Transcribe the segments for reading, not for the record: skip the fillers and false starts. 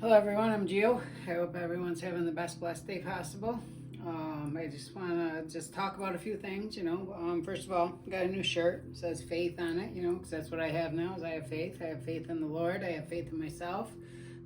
Hello everyone, I'm Gio. I hope everyone's having the best blessed day possible. I just want to just talk about a few things, First of all, got a new shirt. It says faith on it, because that's what I have now is I have faith. I have faith in the Lord. I have faith in myself.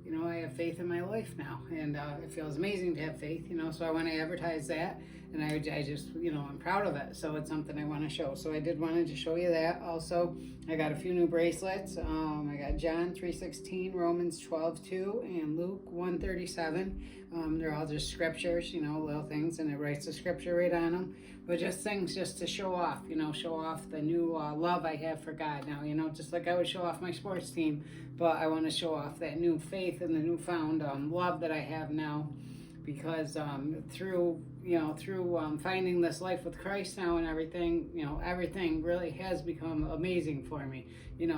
I have faith in my life now. And it feels amazing to have faith, so I want to advertise that. And I just, I'm proud of it. So it's something I want to show. So I did want to show you that. Also, I got a few new bracelets. I got John 3:16, Romans 12:2, and Luke 1:37. They're all just scriptures, little things, and it writes the scripture right on them. But just things just to show off, show off the new love I have for God now, just like I would show off my sports team, but I want to show off that new faith and the newfound love that I have now because through finding this life with Christ now and everything, everything really has become amazing for me,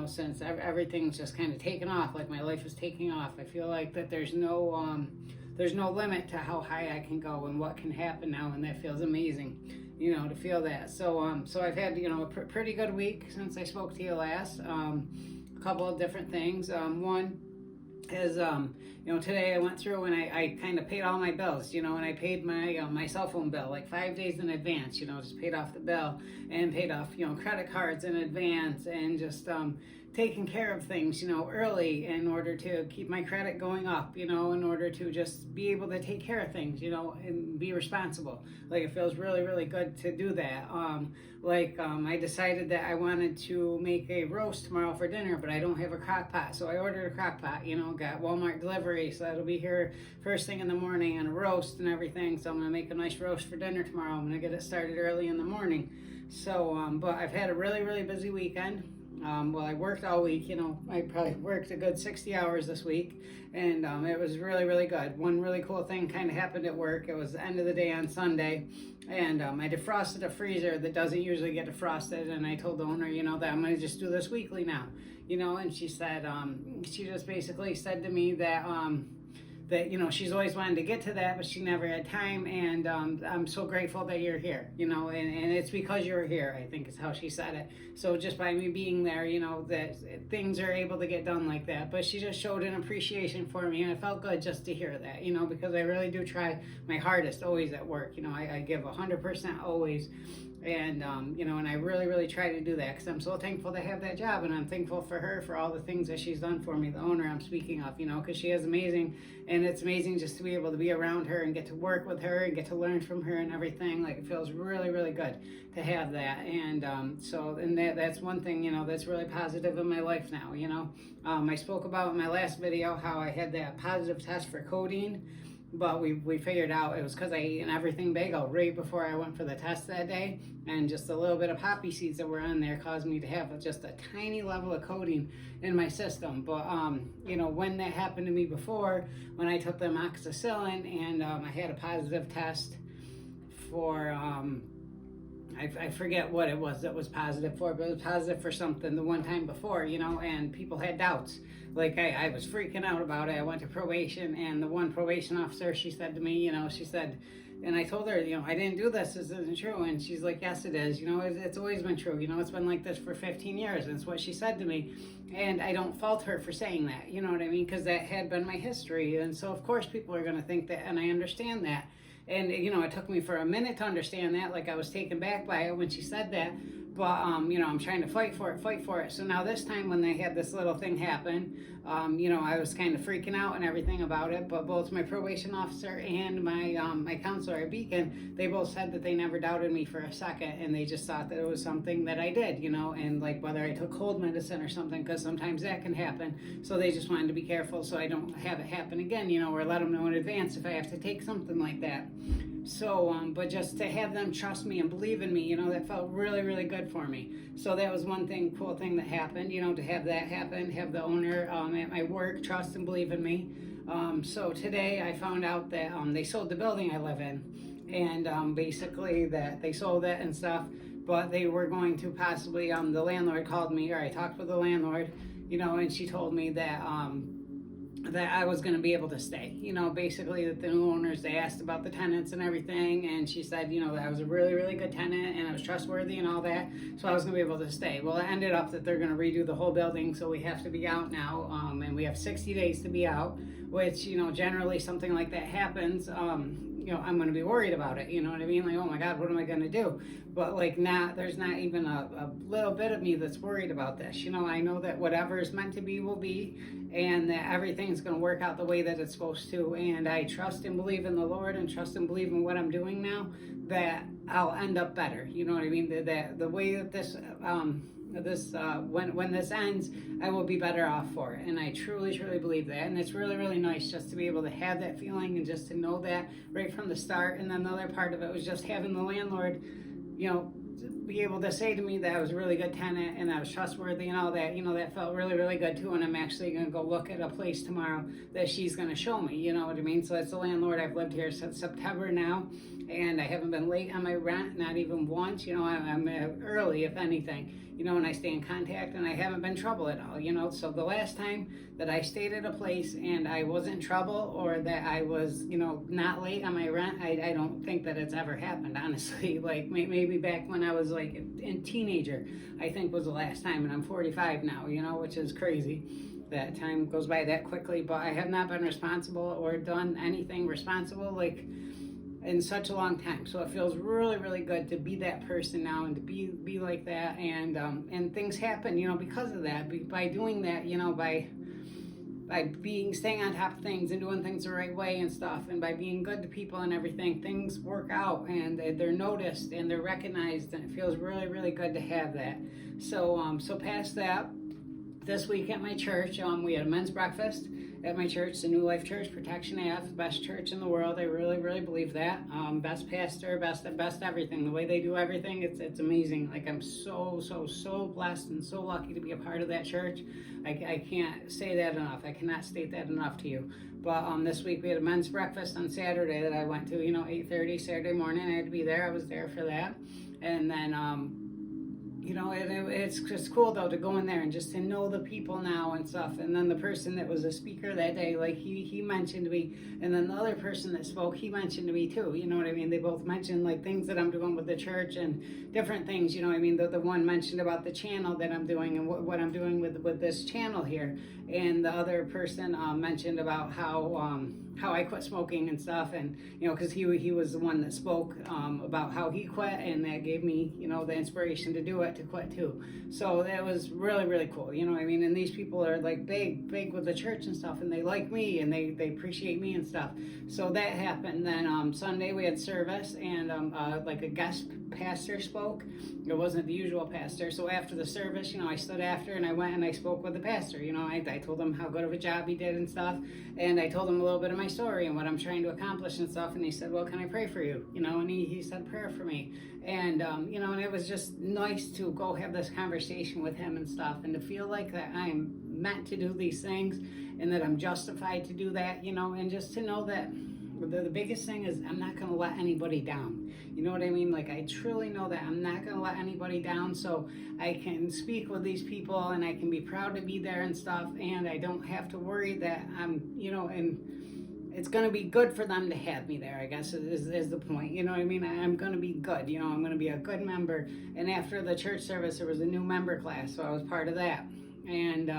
since everything's just kind of taken off, like my life is taking off. I feel like that there's no limit to how high I can go and what can happen now, and that feels amazing, to feel that. So I've had, a pretty good week since I spoke to you last. A couple of different things. One is, today I went through and I kind of paid all my bills, and I paid my cell phone bill like 5 days in advance, just paid off the bill and paid off, credit cards in advance and just, taking care of things, early in order to keep my credit going up, in order to just be able to take care of things, and be responsible. Like it feels really, really good to do that. I decided that I wanted to make a roast tomorrow for dinner, but I don't have a crock pot. So I ordered a crock pot, got Walmart delivery. So that'll be here first thing in the morning and a roast and everything. So I'm going to make a nice roast for dinner tomorrow. I'm going to get it started early in the morning. So, but I've had a really, really busy weekend. I worked all week, I probably worked a good 60 hours this week, and it was really, really good. One really cool thing kind of happened at work. It was the end of the day on Sunday, and I defrosted a freezer that doesn't usually get defrosted, and I told the owner, that I'm going to just do this weekly now, and she said, she just basically said to me that, she's always wanted to get to that, but she never had time, and I'm so grateful that you're here, and it's because you're here, I think is how she said it. So just by me being there, that things are able to get done like that. But she just showed an appreciation for me, and it felt good just to hear that, because I really do try my hardest always at work. I give 100% always. And, and I really, really try to do that because I'm so thankful to have that job, and I'm thankful for her for all the things that she's done for me, the owner I'm speaking of, because she is amazing, and it's amazing just to be able to be around her and get to work with her and get to learn from her and everything. Like, it feels really, really good to have that. And that's one thing, that's really positive in my life now, I spoke about in my last video how I had that positive test for codeine. But we figured out it was because I ate an everything bagel right before I went for the test that day, and just a little bit of poppy seeds that were on there caused me to have just a tiny level of codeine in my system. But when that happened to me before, when I took the amoxicillin and I had a positive test for I forget what it was that was positive for, but it was positive for something the one time before, and people had doubts. Like I was freaking out about it. I went to probation, and the one probation officer, she said to me, she said, and I told her, I didn't do this isn't true. And she's like, yes, it is. It's always been true. It's been like this for 15 years. And it's what she said to me. And I don't fault her for saying that, you know what I mean? Because that had been my history. And so, of course, people are going to think that, and I understand that. And, it took me for a minute to understand that, like I was taken back by it when she said that. But, I'm trying to fight for it. So now this time when they had this little thing happen, I was kind of freaking out and everything about it. But both my probation officer and my counselor at Beacon, they both said that they never doubted me for a second. And they just thought that it was something that I did, and like whether I took cold medicine or something, because sometimes that can happen. So they just wanted to be careful so I don't have it happen again, or let them know in advance if I have to take something like that. So, but just to have them trust me and believe in me, that felt really, really good for me. So that was one cool thing that happened, to have that happen, have the owner at my work trust and believe in me. So today I found out that they sold the building I live in, and basically that they sold it and stuff, but they were going to possibly, the landlord called me, or I talked with the landlord, and she told me that that I was going to be able to stay. Basically that the new owners, they asked about the tenants and everything, and she said, that I was a really, really good tenant and I was trustworthy and all that, so I was going to be able to stay. Well, it ended up that they're going to redo the whole building, so we have to be out now, and we have 60 days to be out, which, generally something like that happens, I'm going to be worried about it. You know what I mean? Like, oh my God, what am I going to do? But like, there's not even a little bit of me that's worried about this. I know that whatever is meant to be will be, and that everything's going to work out the way that it's supposed to. And I trust and believe in the Lord, and trust and believe in what I'm doing now, that I'll end up better. You know what I mean? The way that when this ends, I will be better off for it, and I truly believe that. And it's really nice just to be able to have that feeling and just to know that right from the start. And then the other part of it was just having the landlord, be able to say to me that I was a really good tenant and I was trustworthy and all that. That felt really good too. And I'm actually going to go look at a place tomorrow that she's going to show me. You know what I mean? So it's the landlord. I've lived here since September now, and I haven't been late on my rent, not even once. I'm early, if anything. And I stay in contact, and I haven't been in trouble at all. So the last time that I stayed at a place and I wasn't in trouble, or that I was, not late on my rent, I don't think that it's ever happened, honestly. Like maybe back when I was like a teenager, I think was the last time, and I'm 45 now, which is crazy. That time goes by that quickly, but I have not been responsible or done anything responsible like in such a long time. So it feels really good to be that person now, and to be like that, and things happen, because of that, by doing that, by staying on top of things and doing things the right way and stuff, and by being good to people and everything, things work out, and they're noticed and they're recognized, and it feels really good to have that. So past that, this week at my church, we had a men's breakfast at my church, the New Life Church, Protection Ave, best church in the world. I really believe that. Best pastor, best everything. The way they do everything, it's amazing. Like, I'm so blessed and so lucky to be a part of that church. I can't say that enough. I cannot state that enough to you. But this week we had a men's breakfast on Saturday that I went to. 8:30 Saturday morning. I had to be there. I was there for that, and then it's just cool though to go in there and just to know the people now and stuff. And then the person that was a speaker that day, like he mentioned to me, and then the other person that spoke, he mentioned to me too. You know what I mean? They both mentioned like things that I'm doing with the church and different things. You know what I mean? The one mentioned about the channel that I'm doing and what I'm doing with this channel here, and the other person mentioned about how I quit smoking and stuff, and because he was the one that spoke about how he quit, and that gave me the inspiration to do it, to quit too. So that was really cool. You know what I mean? And these people are like big with the church and stuff, and they like me, and they appreciate me and stuff. So that happened. Then Sunday we had service, and like a guest pastor spoke. It wasn't the usual pastor. So after the service, I stood after and I went and I spoke with the pastor. I told him how good of a job he did and stuff, and I told him a little bit of my story and what I'm trying to accomplish and stuff. And he said, well, can I pray for you? And he said prayer for me. And and it was just nice to go have this conversation with him and stuff, and to feel like that I'm meant to do these things, and that I'm justified to do that, and just to know that the biggest thing is I'm not going to let anybody down. You know what I mean? Like, I truly know that I'm not going to let anybody down, so I can speak with these people, and I can be proud to be there and stuff, and I don't have to worry that I'm, and it's going to be good for them to have me there, I guess is the point. You know what I mean? I'm going to be good. I'm going to be a good member. And after the church service, there was a new member class, so I was part of that. And,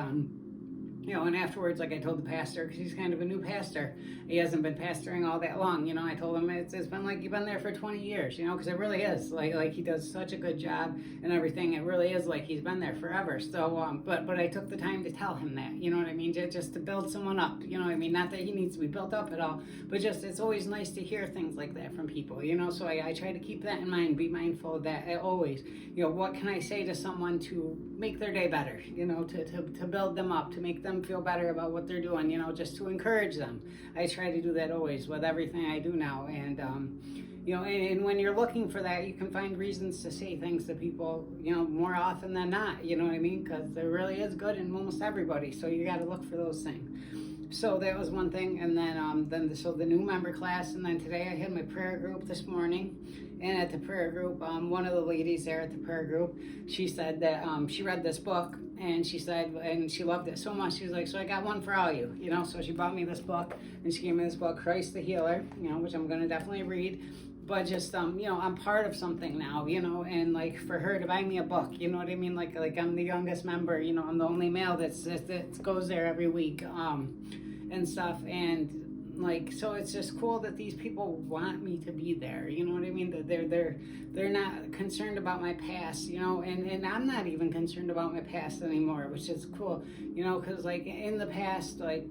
and afterwards, like I told the pastor, because he's kind of a new pastor, he hasn't been pastoring all that long, I told him it's been like you've been there for 20 years, because it really is, like he does such a good job and everything. It really is like he's been there forever. So, but I took the time to tell him that, you know what I mean, just to build someone up, you know what I mean, not that he needs to be built up at all, but just, it's always nice to hear things like that from people, so I try to keep that in mind, be mindful of that always. What can I say to someone to make their day better, to build them up, to make them feel better about what they're doing, just to encourage them. I try to do that always with everything I do now. And and when you're looking for that, you can find reasons to say things to people, more often than not, you know what I mean, because there really is good in almost everybody, so you got to look for those things. So that was one thing, and so the new member class, and then today I had my prayer group this morning, and at the prayer group, one of the ladies there at the prayer group, she said that she read this book, and she said, and she loved it so much, she was like, so I got one for all you, so she bought me this book, and she gave me this book, Christ the Healer, which I'm going to definitely read. But just I'm part of something now, and like for her to buy me a book, you know what I mean? Like I'm the youngest member, I'm the only male that goes there every week, and stuff, and like so it's just cool that these people want me to be there, you know what I mean? That they're not concerned about my past, and I'm not even concerned about my past anymore, which is cool, because like in the past, like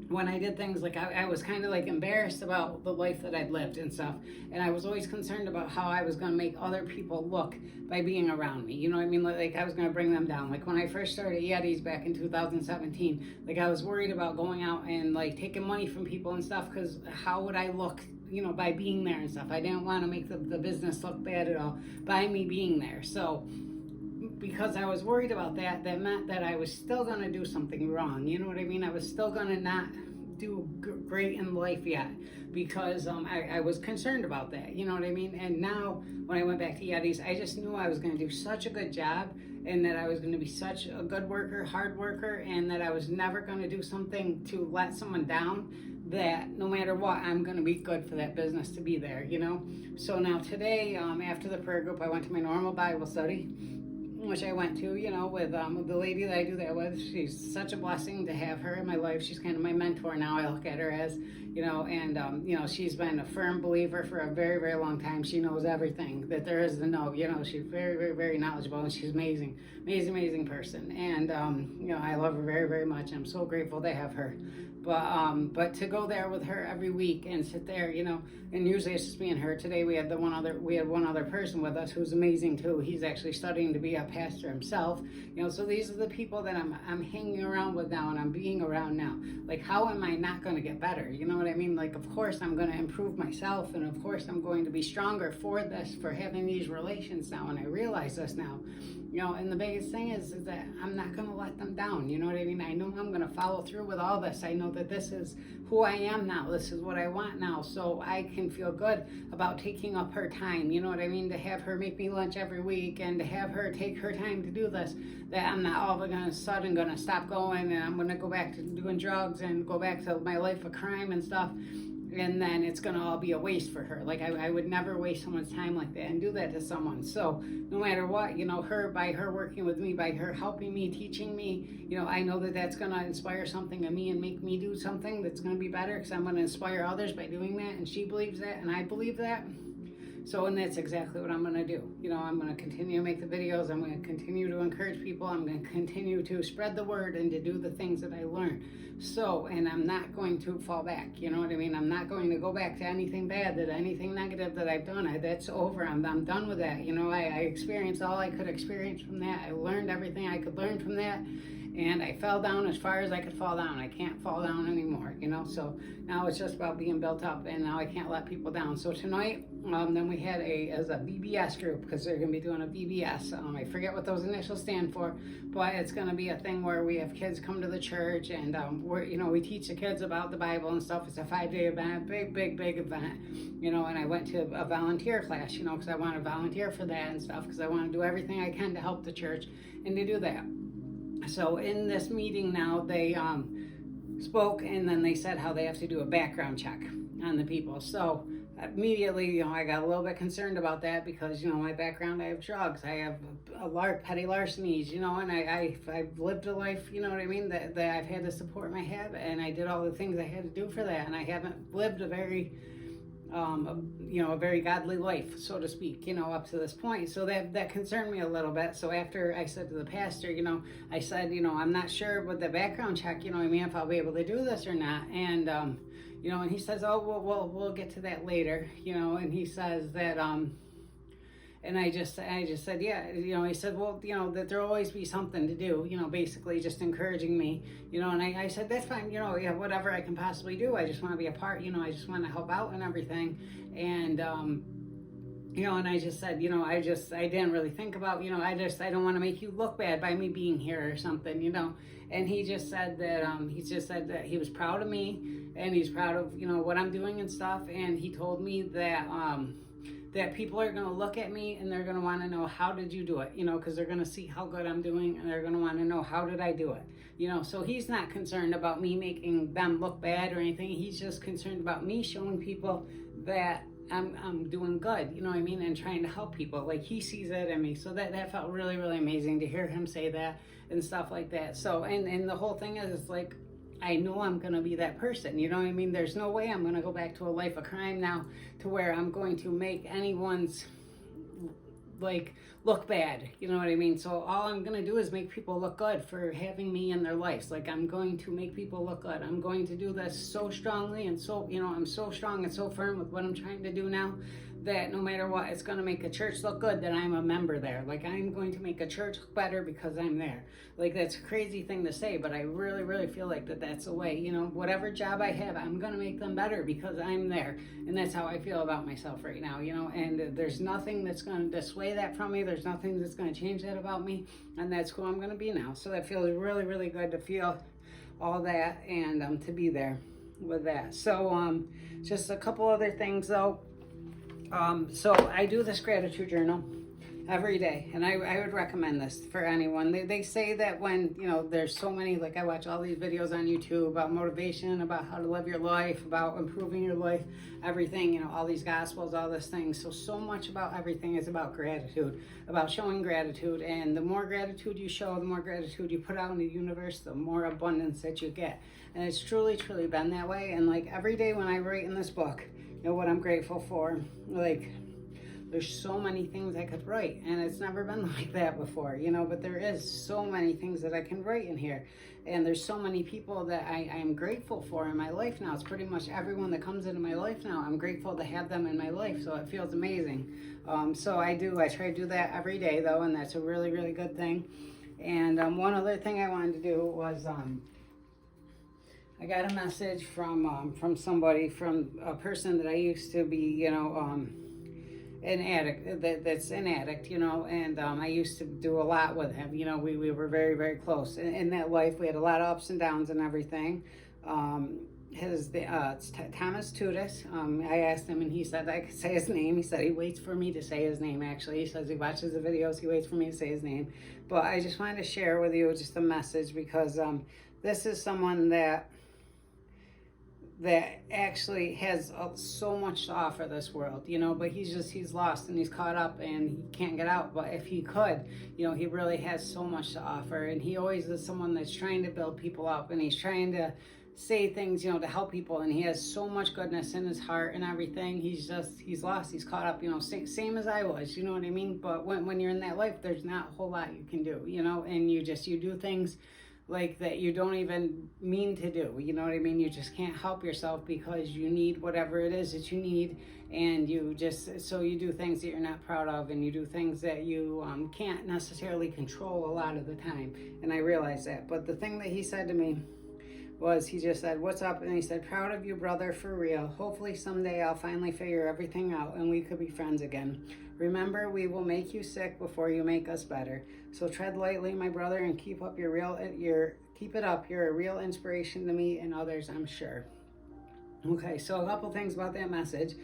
when I did things, like I was kind of like embarrassed about the life that I'd lived and stuff, and I was always concerned about how I was going to make other people look by being around me, you know what I mean? Like I was going to bring them down. Like when I first started Yetis back in 2017, like I was worried about going out and like taking money from people and stuff, because how would I look, by being there and stuff? I didn't want to make the business look bad at all by me being there. So because I was worried about that meant that I was still going to do something wrong. You know what I mean? I was still going to not do great in life yet, because I was concerned about that. You know what I mean? And now when I went back to Yetis, I just knew I was going to do such a good job, and that I was going to be such a good worker, hard worker, and that I was never going to do something to let someone down, that no matter what, I'm going to be good for that business to be there, So now today, after the prayer group, I went to my normal Bible study, which I went to, with the lady that I do that with. She's such a blessing to have her in my life. She's kind of my mentor now, I look at her as, and she's been a firm believer for a very, very long time. She knows everything that there is to know, she's very, very, very knowledgeable, and she's amazing, amazing, amazing person. And, I love her very, very much. I'm so grateful to have her. But to go there with her every week and sit there, and usually it's just me and her. Today we had one other person with us who's amazing too. He's actually studying to be a pastor himself. So these are the people that I'm hanging around with now, and I'm being around now. Like, how am I not going to get better? You know what I mean? Like, of course I'm going to improve myself, and of course I'm going to be stronger for having these relations now, and I realize this now. And the biggest thing is that I'm not going to let them down. You know what I mean? I know I'm going to follow through with all this. I know that this is who I am now. This is what I want now. So I can feel good about taking up her time. You know what I mean? To have her make me lunch every week, and to have her take her time to do this. That I'm not all of a sudden going to stop going, and I'm going to go back to doing drugs and go back to my life of crime and stuff. And then it's going to all be a waste for her. Like, I would never waste someone's time like that and do that to someone. So no matter what, by her working with me, by her helping me, teaching me, I know that that's going to inspire something in me and make me do something that's going to be better, because I'm going to inspire others by doing that. And she believes that, and I believe that. So, and that's exactly what I'm going to do. I'm going to continue to make the videos. I'm going to continue to encourage people. I'm going to continue to spread the word and to do the things that I learned. So, and I'm not going to fall back. You know what I mean? I'm not going to go back to anything bad, anything negative that I've done. That's over. I'm done with that. I experienced all I could experience from that. I learned everything I could learn from that. And I fell down as far as I could fall down. I can't fall down anymore, So now it's just about being built up, and now I can't let people down. So tonight, then we had a VBS group, because they're going to be doing a VBS. I forget what those initials stand for, but it's going to be a thing where we have kids come to the church, and we teach the kids about the Bible and stuff. It's a 5-day event, big event, and I went to a volunteer class, because I want to volunteer for that and stuff, because I want to do everything I can to help the church and to do that. So in this meeting now, they spoke, and then they said how they have to do a background check on the people. So immediately, I got a little bit concerned about that, because, my background, I have drugs, I have petty larcenies, and I've lived a life, you know what I mean, that I've had to support my habit, and I did all the things I had to do for that, and I haven't lived a very very godly life, so to speak, up to this point. So that concerned me a little bit. So after I said to the pastor, I said, I'm not sure with the background check, if I'll be able to do this or not. And, and he says, oh, we'll get to that later, and he says that, and I just said, yeah, he said, well, that there'll always be something to do, basically just encouraging me, and I said, that's fine, yeah, whatever I can possibly do. I just want to be a part, I just want to help out and everything. And, and I just said, I didn't really think about, I don't want to make you look bad by me being here or something. And he just said that he was proud of me, and he's proud of, what I'm doing and stuff. And he told me that people are going to look at me and they're going to want to know, how did you do it? Because they're going to see how good I'm doing, and they're going to want to know, how did I do it? So he's not concerned about me making them look bad or anything. He's just concerned about me showing people that I'm doing good, you know what I mean, and trying to help people. Like, he sees that in me. So that felt really, really amazing to hear him say that and stuff like that. So, and the whole thing is, like, I know I'm going to be that person, you know what I mean? There's no way I'm going to go back to a life of crime now, to where I'm going to make anyone's, like, look bad, you know what I mean? So all I'm going to do is make people look good for having me in their lives. Like, I'm going to make people look good. I'm going to do this so strongly, and so, I'm so strong and so firm with what I'm trying to do now, that no matter what, it's going to make a church look good that I'm a member there. Like, I'm going to make a church look better because I'm there. Like, that's a crazy thing to say, but I really, really feel like that's the way, whatever job I have, I'm going to make them better because I'm there. And that's how I feel about myself right now, and there's nothing that's going to dissuade that from me. There's nothing that's going to change that about me. And that's who I'm going to be now. So that feels really, really good to feel all that, and to be there with that. So just a couple other things though. So I do this gratitude journal every day, and I would recommend this for anyone. They say that when, there's so many, like, I watch all these videos on YouTube about motivation, about how to live your life, about improving your life, everything, all these gospels, all this thing. So much about everything is about gratitude, about showing gratitude. And the more gratitude you show, the more gratitude you put out in the universe, the more abundance that you get. And it's truly, truly been that way. And like, every day when I write in this book, what I'm grateful for, like, there's so many things I could write, and it's never been like that before, but there is so many things that I can write in here. And there's so many people that I'm grateful for in my life now. It's pretty much everyone that comes into my life now. I'm grateful to have them in my life, so it feels amazing. So I try to do that every day though, and that's a really, really good thing. And one other thing I wanted to do was, I got a message from somebody, from a person that I used to be, an addict, that's an addict, and I used to do a lot with him. We were very, very close. In that life, we had a lot of ups and downs and everything. It's Thomas Tudis. I asked him, and he said I could say his name. He said he waits for me to say his name, actually. He says he watches the videos, he waits for me to say his name. But I just wanted to share with you just a message, because this is someone that actually has so much to offer this world, but he's lost and he's caught up and he can't get out. But if he could, he really has so much to offer. And he always is someone that's trying to build people up, and he's trying to say things, to help people. And he has so much goodness in his heart and everything. He's lost, he's caught up, same as I was, you know what I mean? But when you're in that life, there's not a whole lot you can do, and you do things like that you don't even mean to do, you know what I mean? You just can't help yourself, because you need whatever it is that you need, and you do things that you're not proud of, and you do things that you can't necessarily control a lot of the time. And I realize that. But the thing that he said to me was, he just said, "What's up?" And he said, "Proud of you, brother, for real. Hopefully someday I'll finally figure everything out and we could be friends again. Remember, we will make you sick before you make us better. So tread lightly, my brother, and keep it up. You're a real inspiration to me and others, I'm sure." Okay, so a couple things about that message.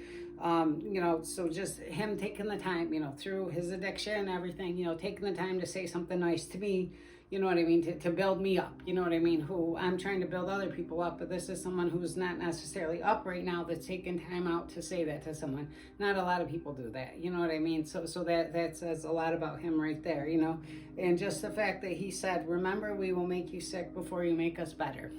So just him taking the time, through his addiction and everything, taking the time to say something nice to me, you know what I mean, to build me up, you know what I mean, who I'm trying to build other people up. But this is someone who's not necessarily up right now, that's taking time out to say that to someone. Not a lot of people do that, you know what I mean? So that says a lot about him right there, and just the fact that he said, "Remember, we will make you sick before you make us better."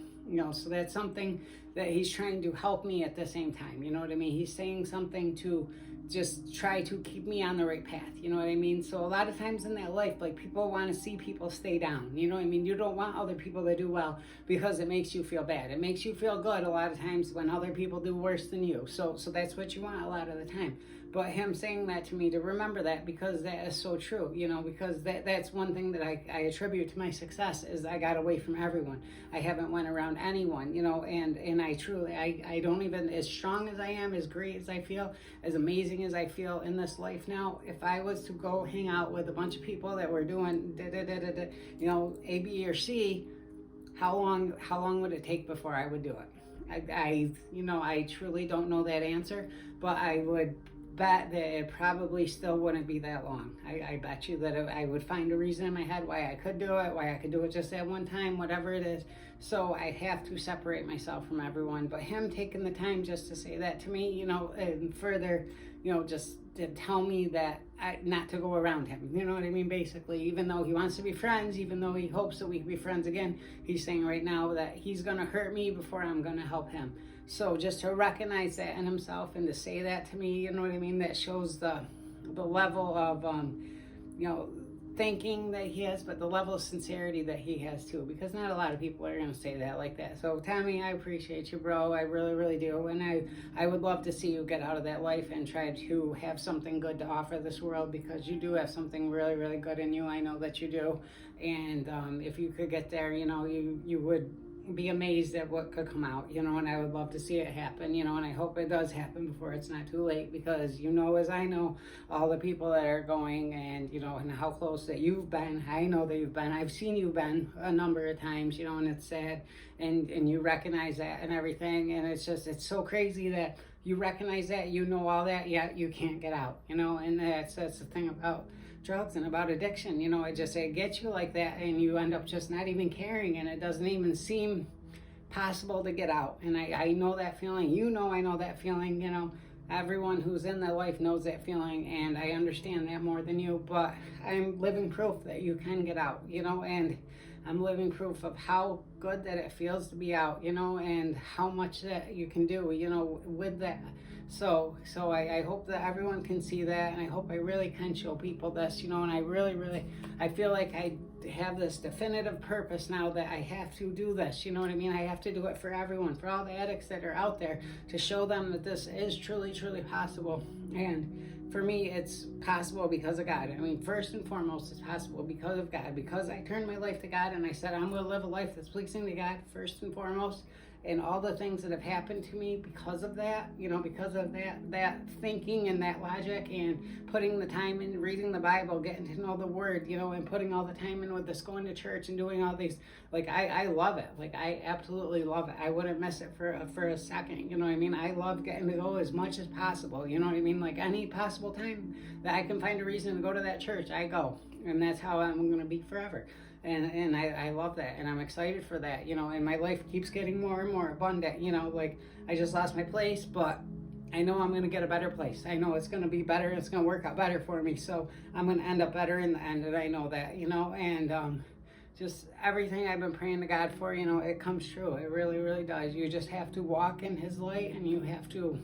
So that's something that he's trying to help me at the same time, you know what I mean? He's saying something to just try to keep me on the right path, you know what I mean? So a lot of times in that life, like, people want to see people stay down, you know what I mean? You don't want other people to do well, because it makes you feel bad. It makes you feel good a lot of times when other people do worse than you. So that's what you want a lot of the time. But him saying that to me, to remember that, because that is so true, because that's one thing that I attribute to my success, is I got away from everyone. I haven't went around anyone, and I truly, I don't even, as strong as I am, as great as I feel, as amazing as I feel in this life now, if I was to go hang out with a bunch of people that were doing A, B, or C, how long would it take before I would do it? I truly don't know that answer, but I would bet that it probably still wouldn't be that long. I bet you that I would find a reason in my head why I could do it, why I could do it just at one time, whatever it is. So I have to separate myself from everyone. But him taking the time just to say that to me, and further, just to tell me that not to go around him. You know what I mean? Basically, even though he wants to be friends, even though he hopes that we can be friends again, he's saying right now that he's going to hurt me before I'm going to help him. So just to recognize that in himself and to say that to me, you know what I mean? That shows the level of, thinking that he has, but the level of sincerity that he has too, because not a lot of people are going to say that like that. So Tommy, I appreciate you, bro. I really, really do. And I would love to see you get out of that life and try to have something good to offer this world, because you do have something really, really good in you. I know that you do. And if you could get there, you would be amazed at what could come out, and I would love to see it happen, and I hope it does happen before it's not too late, because as I know, all the people that are going, and and how close that you've been. I know that you've been, I've seen you been a number of times, and it's sad, and you recognize that and everything, and it's so crazy that you recognize that, all that, yet you can't get out, and that's the thing about drugs and about addiction. It gets you like that, and you end up just not even caring, and it doesn't even seem possible to get out. And I know that feeling. I know that feeling. Everyone who's in their life knows that feeling, and I understand that more than you, but I'm living proof that you can get out, and I'm living proof of how good that it feels to be out, and how much that you can do, with that. So I hope that everyone can see that, and I hope I really can show people this, and I really, really, I feel like I have this definitive purpose now that I have to do this, you know what I mean? I have to do it for everyone, for all the addicts that are out there, to show them that this is truly, truly possible. And for me, it's possible because of God. I mean, first and foremost, it's possible because of God, because I turned my life to God, and I said, I'm going to live a life that's pleasing to God, first and foremost. And all the things that have happened to me because of that, because of that thinking and that logic, and putting the time in reading the Bible, getting to know the Word, and putting all the time in with this, going to church and doing all these, I love it. I absolutely love it. I wouldn't miss it for a second, you know what I mean? I love getting to go as much as possible, you know what I mean? Any possible time that I can find a reason to go to that church, I go. And that's how I'm going to be forever. And I love that, and I'm excited for that, and my life keeps getting more and more abundant, I just lost my place, but I know I'm going to get a better place. I know it's going to be better, it's going to work out better for me, so I'm going to end up better in the end, and I know that, and just everything I've been praying to God for, it comes true. It really, really does. You just have to walk in His light, and you have to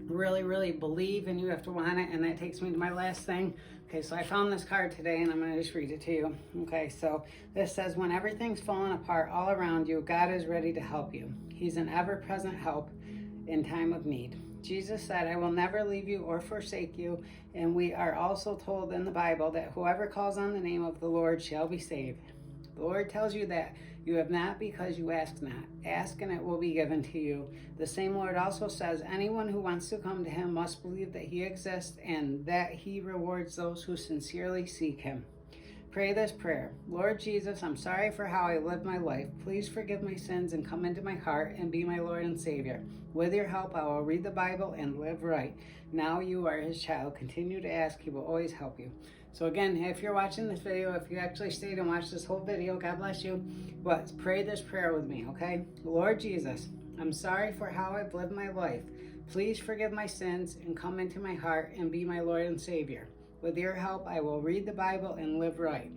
really, really believe, and you have to want it. And that takes me to my last thing. Okay, so I found this card today, and I'm going to just read it to you. Okay, so this says, when everything's falling apart all around you, God is ready to help you. He's an ever-present help in time of need. Jesus said, I will never leave you or forsake you. And we are also told in the Bible that whoever calls on the name of the Lord shall be saved. The Lord tells you that you have not because you ask not. Ask and it will be given to you. The same Lord also says, anyone who wants to come to Him must believe that He exists and that He rewards those who sincerely seek Him. Pray this prayer. Lord Jesus, I'm sorry for how I lived my life. Please forgive my sins and come into my heart and be my Lord and Savior. With your help, I will read the Bible and live right. Now you are His child. Continue to ask. He will always help you. So again, if you're watching this video, if you actually stayed and watched this whole video, God bless you. But pray this prayer with me, okay? Lord Jesus, I'm sorry for how I've lived my life. Please forgive my sins and come into my heart and be my Lord and Savior. With your help, I will read the Bible and live right.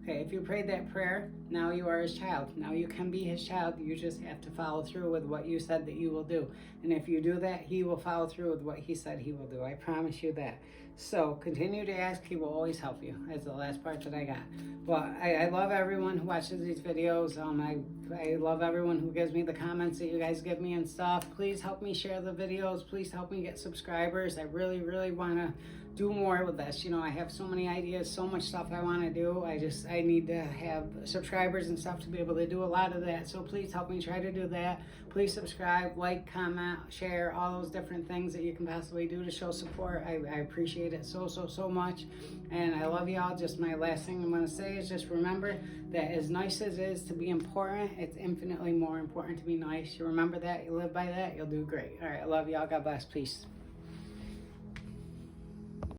Okay, if you prayed that prayer, now you are his child. Now you can be his child. You just have to follow through with what you said that you will do. And if you do that, he will follow through with what he said he will do. I promise you that. So continue to ask. He will always help you. That's the last part that I got. Well, I love everyone who watches these videos. I love everyone who gives me the comments that you guys give me and stuff. Please help me share the videos. Please help me get subscribers. I really, really want to do more with this. You know, I have so many ideas, so much stuff I want to do. I need to have subscribers and stuff to be able to do a lot of that. So please help me try to do that. Please subscribe, like, comment, share, all those different things that you can possibly do to show support. I appreciate it so, so, so much. And I love y'all. Just my last thing I'm going to say is just remember that as nice as it is to be important, it's infinitely more important to be nice. You remember that, you live by that, you'll do great. All right, I love y'all. God bless. Peace.